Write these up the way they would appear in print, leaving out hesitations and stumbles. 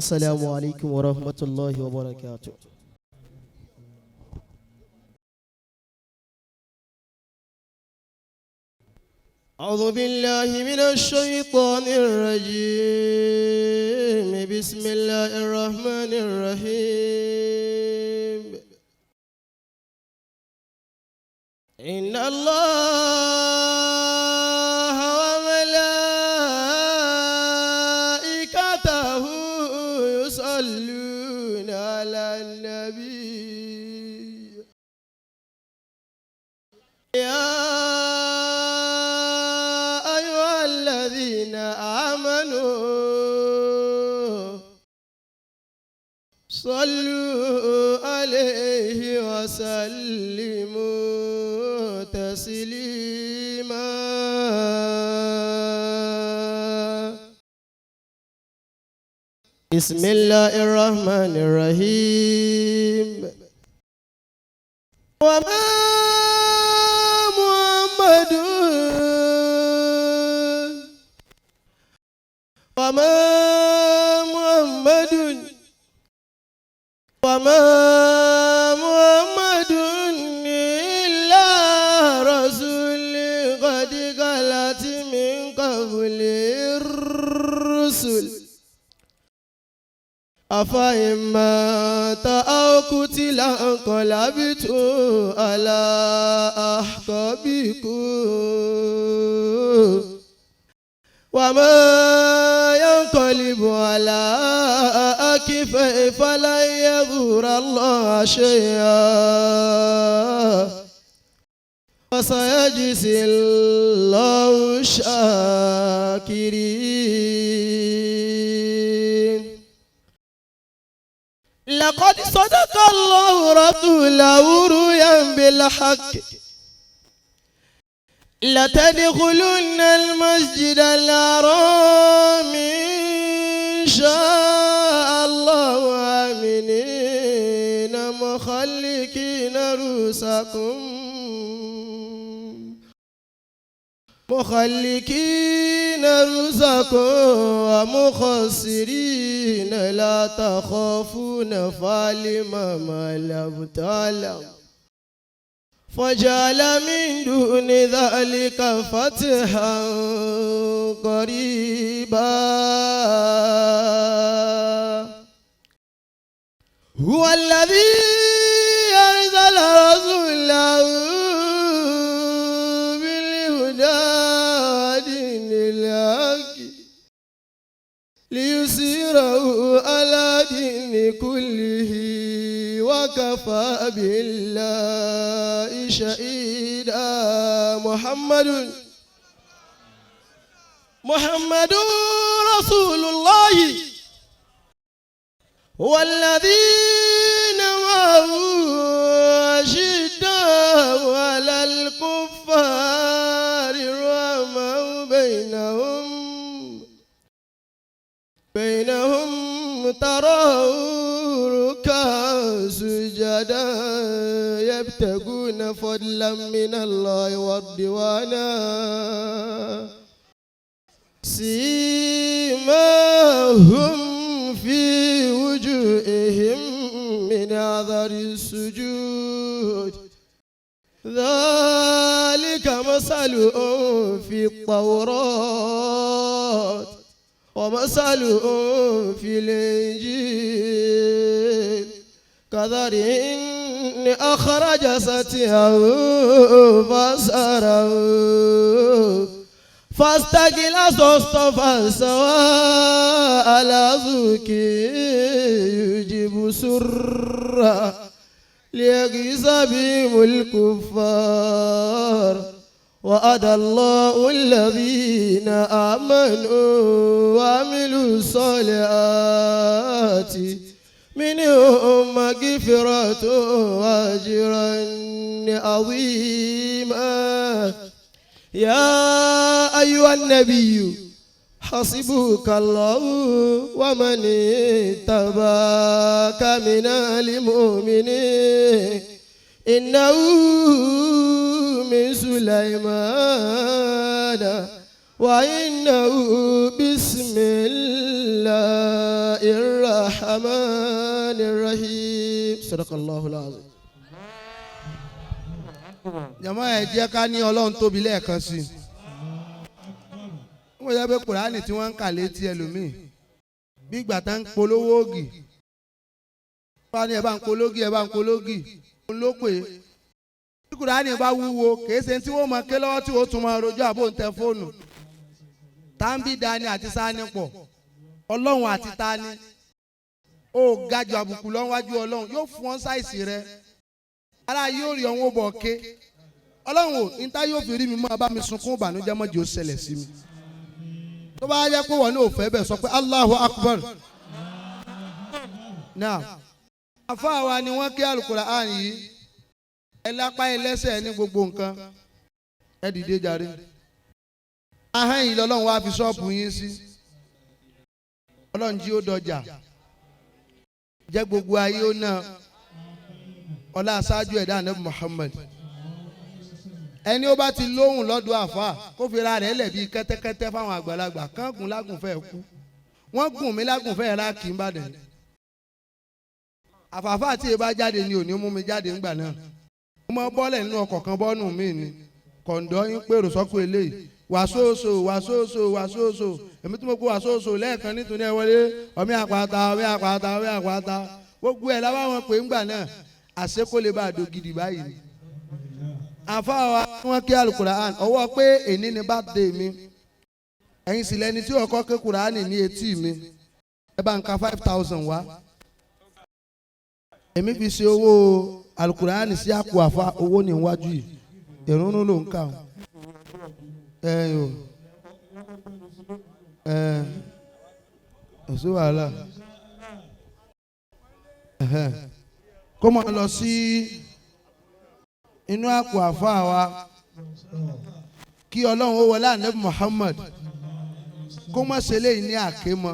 السلام عليكم ورحمة الله وبركاته. أعوذ بالله من الشيطان الرجيم. بسم الله الرحمن الرحيم. إن الله وملائكته يصلون على النبي يا أيها الذين آمنوا صلوا عليه وسلموا تسليما. بسم الله الرحمن الرحيم. وما محمد وما محمد وما محمد إلا رسول قد خلت من قبل الرسل أفإن مات أو قتل انقلبتم على أعقابكم وما ينقلب على عقبيه فلن يضر الله شيئا وسيجزي الله الشاكرين. لقد صدق الله رسوله رؤيا بالحق لتدخلن المسجد الحرام إن شاء الله آمنين مخلكين رؤوسكم ومخصرين لا تخافون فعلم ما لم تعلم فجعل من دون ذلك فتحا قريبا. هو الذي أرسل رسوله بالهدى ودين الحق ليظهره على دين كله وكفى بالله شهيدا. محمد رسول الله والذين معه أشداء على الكفار رحماء بينهم تراهم ركعا سجدا يبتغون فضلا من الله ورضوانا سيماهم في وجوههم من أثر السجود ذلك مثلهم في التوراة ومثلهم في الإنجيل كزرع أخرج شطأه فآزره فاستغلظ فاستوى على سوقه يجيب الضر ليغيظ بهم الكفار. وعد الله الذين آمنوا وعملوا الصالحات منهم مغفرة وأجرا عظيما. يا أيها النبي حسبك الله ومن اتبعك من المؤمنين إنه من سليمان وإنه بسم الله الرحمن الرحيم صدق الله العظيم. jàmá ẹ jẹ́ ká ní Ọlọ́run tóbi lẹ́ẹ̀kan sí i. wọ́n yẹ pé Kùránì tí wọ́n ń kà létí ẹlòmíì bí ìgbà tá ń polówó ògì. wọ́n á ní ẹ bá ń pológì ẹ bá ń pológì òun ló pè é. bí Kùránì bá wúwo kìí ṣe tí wọ́n mọ ké lọ́wọ́ tí wọ́n tún mọ rojọ́ àbò ń tẹ fóònù. táǹbì dání àti sáni pọ̀ Ọlọ́run àti tani ó ga jù àbùkù lọ́wájú Ọlọ́run yóò fún ọ́n sáìsì rẹ ara yóò rí ọ̀hún bọ̀ ké Ọlọ́run ò níta yóò fi rí mi mọ́ abá mi sunkún ìbànújẹ́ mọ́jì ó ṣẹlẹ̀ sí mi tó bá yẹ pé wọ́n ní òfẹ́ bẹ̀ sọ pé Allahu Akbar. now àfáà wa ni wọ́n ké Al-Qur'an yìí ẹ lápá ẹ lẹ́sẹ̀ ní gbogbo nǹkan ẹ dìde jàre ahọ́n yìí lọ́lọ́run wá fi ṣọ́ọ̀bù yín sí Ọlọ́run jí ó dọjà jẹ́ gbogbo ayé ó náà ọlá aṣáájú ẹ̀dá Ànábì Muhammad ẹni ó bá ti lóhùn lọ́dọ̀ àfà kó fi ra rẹ̀ lẹ̀ bíi kẹ́tẹ́kẹ́tẹ́ fáwọn àgbàlagbà kán gùn lágùn fẹ́ kú wọ́n gùn mí lágùn fẹ́ ra kì í bàdàn àfààfà tí ẹ bá jáde ni ò ní mú mi jáde ńgbà náà mo máa bọ́lẹ̀ nínú ọkọ̀ kan bọ́ọ̀nù mi ni kọ̀ǹdọ́ yín pèrò sọ́kù eléyìí wàsóòsò wàsóòsò wàsóòsò èmi tí mo kó wàsóòsò lẹ́ẹ̀kan nítorí ẹ wọlé ọmí àpáta ọmí àpáta ọmí àpáta gbogbo ẹ̀ láwọn wọn pè ńgbà náà àṣekó lè bá a do gidi báyìí. àfáà wa wọn kí Al-Qur'an ọwọ́ pé èní ni birthday mi ẹ̀yin sì lẹni tí ọkọ ké Qur'an ní etí mi ẹ bá ń ka 5,000 wá èmi fi ṣe owó Al-Qur'an sí àpò àfa owó ní iwájú yìí ìrúnú ló ń kà ó ẹ̀sùn wàhálà kó máa lọ sí inú àpò àfáà wa kí Ọlọ́run ó wọlé Ànábì Muhammad kó má ṣe léyìí ní àkémọ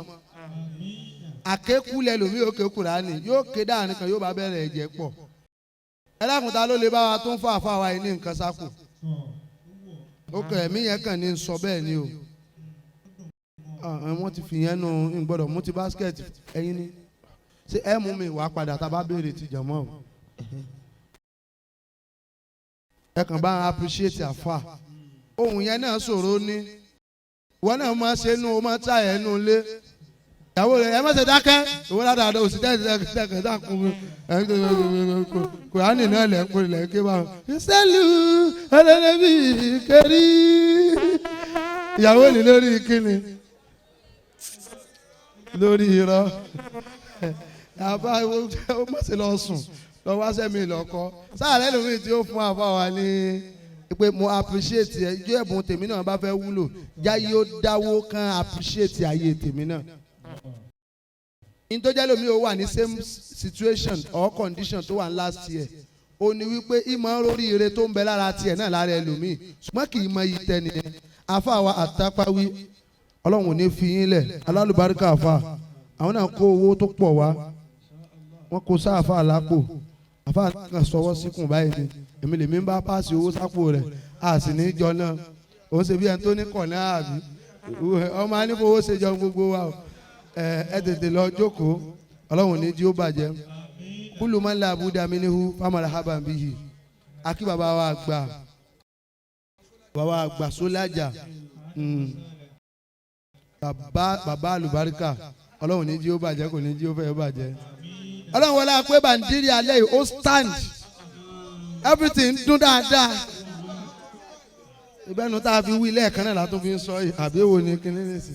àkékulẹ̀ lómi òkè Kùránì yóò ké dáhùn kan yóò bá bẹ̀rẹ̀ ẹ̀jẹ̀ pọ̀ ẹlẹ́kùnta ló lè bá wa tó ń fa àfáà wa yìí ní nǹkan sápò ó kẹ ẹ̀mí yẹn kàn ní sọ bẹ́ẹ̀ ni o wọ́n ti fi yẹn nù ń gbọ́dọ̀ mú ti báskẹ̀tì ẹ̀yin ni ṣé ẹ mú mi wá padà tá a bá béèrè ti jàmọ́ o ẹ kàn bá ń appreciate àfà ohun yẹn náà ṣòro ní wọn náà máa ṣe nù ó máa tá ẹ̀ nù lé ìyàwó rẹ ẹ má ṣe dákẹ́ ìwọ ládàá òsì tẹ́tẹ́ dákun Kùránì náà lẹ̀ ń pè lẹ̀ ké bá wọn. ìṣẹ́lú ọlọ́dẹ́bí kẹrí ìyàwó ni lórí kíni lórí irọ́ àbá ó má ṣe lọ sùn lọ wá sẹ́mi lọ́kọ́ sáàrẹ́ lómi tí ó fún àbá wa ní pé mo appreciate ẹ ijó ẹ̀bùn tèmi náà bá fẹ́ wúlò jáyé ó dáwó kan appreciate ayé tèmi náà nítorí lómi ó wà ní same situation or condition tó wà ní last year ó ní wípé ìmọ̀ orí ire tó ń bẹ lára tiẹ̀ náà lára ẹlòmíì ṣùgbọ́n kì í mọ iyì tẹ́ni yẹn àfa wa àtàpáwí Ọlọ́run ò ní fi yín lẹ̀ alálùbáríkà àfa àwọn náà kó owó tó pọ̀ wá wọ́n kó sáàfà lápò àfa kan sọwọ́ síkùn báyìí ni èmi lèmi ń bá páàsì owó sápò rẹ̀ a sì ní jọ náà òun ṣe bí ẹni tó ní kọ̀ náà àbí ọmọ anífowó ṣe jọ gbogbo wa o ẹ tètè lọ jókòó Ọlọ́run ní jí ó bàjẹ́ kúlù máa ń la àbúdá mi níhu fámàlà hábà ń bí yìí akí bàbá wa àgbà sólájà bàbá àlùbáríkà Ọlọ́run ní jí ó bàjẹ́ kò ní jí ó fẹ́ bàjẹ́ Ọlọ́run wọlé àpé bàǹdírí alẹ́ yìí ó stand everything dún dáadáa ìbẹ́nu tá a fi wí lẹ́ẹ̀kan náà látó fi ń sọ àbí èwo ni kíní nìsín.